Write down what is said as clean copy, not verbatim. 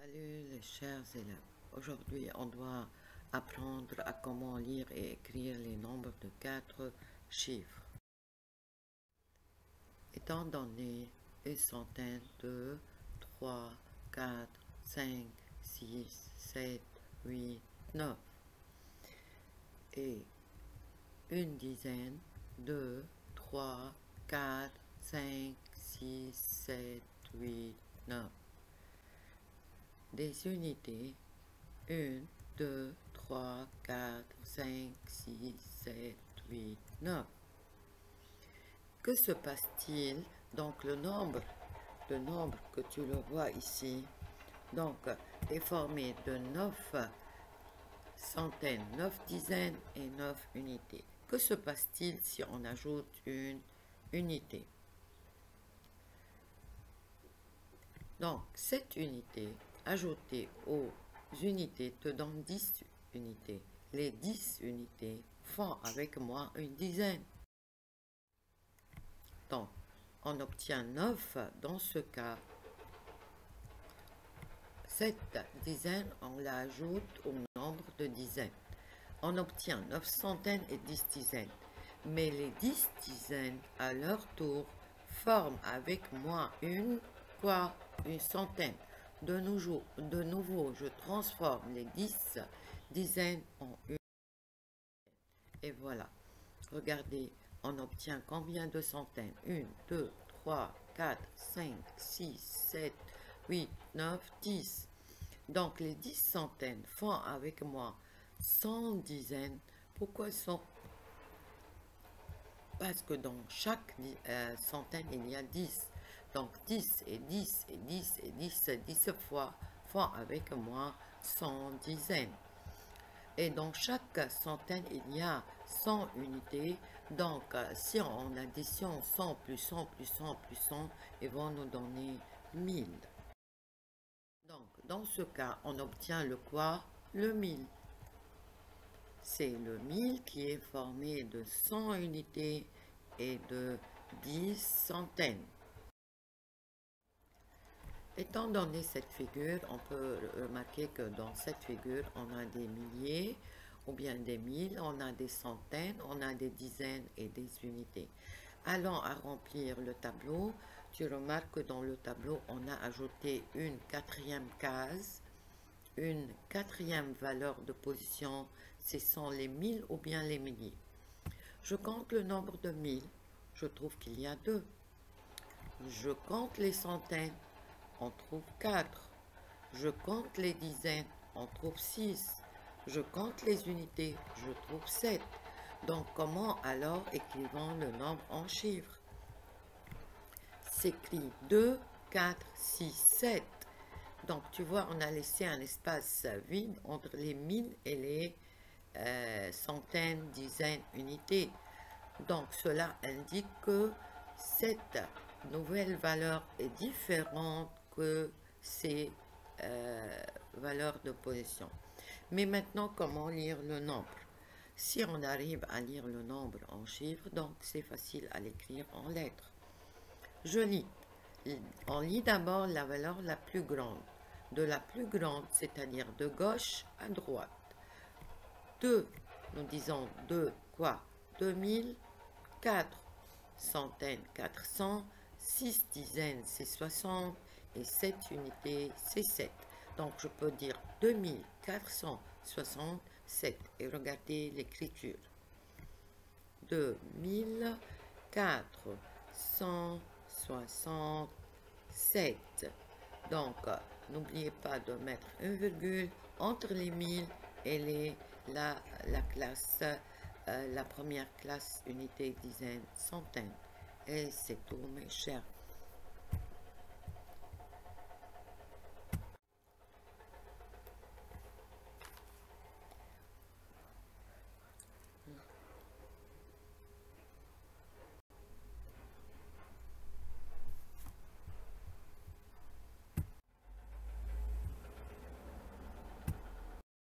Salut les chers élèves. Aujourd'hui, on doit apprendre à comment lire et écrire les nombres de 4 chiffres. Étant donné une centaine, 2, 3, 4, 5, 6, 7, 8, 9 et une dizaine, 2, 3, 4, 5, 6, 7, 8, 9. Des unités, 1, 2, 3, 4, 5, 6, 7, 8, 9. Que se passe-t-il? Donc le nombre que tu le vois ici, donc est formé de 9 centaines, 9 dizaines et 9 unités. Que se passe-t-il si on ajoute une unité? Donc cette unité ajoutée aux unités te donne 10 unités. Les 10 unités font avec moi une dizaine. Donc, on obtient 9 dans ce cas. Cette dizaine, on l'ajoute au nombre de dizaines. On obtient 9 centaines et 10 dizaines. Mais les 10 dizaines, à leur tour, forment avec moi une centaine. De nouveau, je transforme les 10 dizaines en une. Et voilà. Regardez, on obtient combien de centaines? 1, 2, 3, 4, 5, 6, 7, 8, 9, 10. Donc, les 10 centaines font avec moi 100 dizaines. Pourquoi 100? Parce que dans chaque centaine, il y a 10. Donc 10 et 10 et 10 et 10, 10 fois font avec moi 100 dizaines. Et dans chaque centaine, il y a 100 unités. Donc, si on additionne 100 plus 100 plus 100 plus 100, ils vont nous donner 1000. Donc, dans ce cas, on obtient le quoi? Le 1000. C'est le 1000 qui est formé de 100 unités et de 10 centaines. Étant donné cette figure, on peut remarquer que dans cette figure, on a des milliers ou bien des milles, on a des centaines, on a des dizaines et des unités. Allant à remplir le tableau, tu remarques que dans le tableau, on a ajouté une quatrième case, une quatrième valeur de position, ce sont les milles ou bien les milliers. Je compte le nombre de milles, je trouve qu'il y a 2. Je compte les centaines, on trouve 4. Je compte les dizaines, on trouve 6. Je compte les unités, je trouve 7. Donc, comment alors écrivons le nombre en chiffres? S'écrit 2, 4, 6, 7. Donc, tu vois, on a laissé un espace vide entre les milles et les centaines, dizaines, unités. Donc, cela indique que cette nouvelle valeur est différente que ces valeurs de position. Mais maintenant, comment lire le nombre? Si on arrive à lire le nombre en chiffres, donc c'est facile à l'écrire en lettres. Je lis. On lit d'abord la valeur la plus grande. De la plus grande, c'est-à-dire de gauche à droite. 2, nous disons 2 quoi? 2000, 4 centaines, 400, 6 dizaines, c'est 60, et 7 unités, c'est 7. Donc, je peux dire 2467. Et regardez l'écriture. 2467. Donc, n'oubliez pas de mettre une virgule entre les 1000 et la classe, la première classe, unité, dizaine, centaine. Et c'est tout, mes chers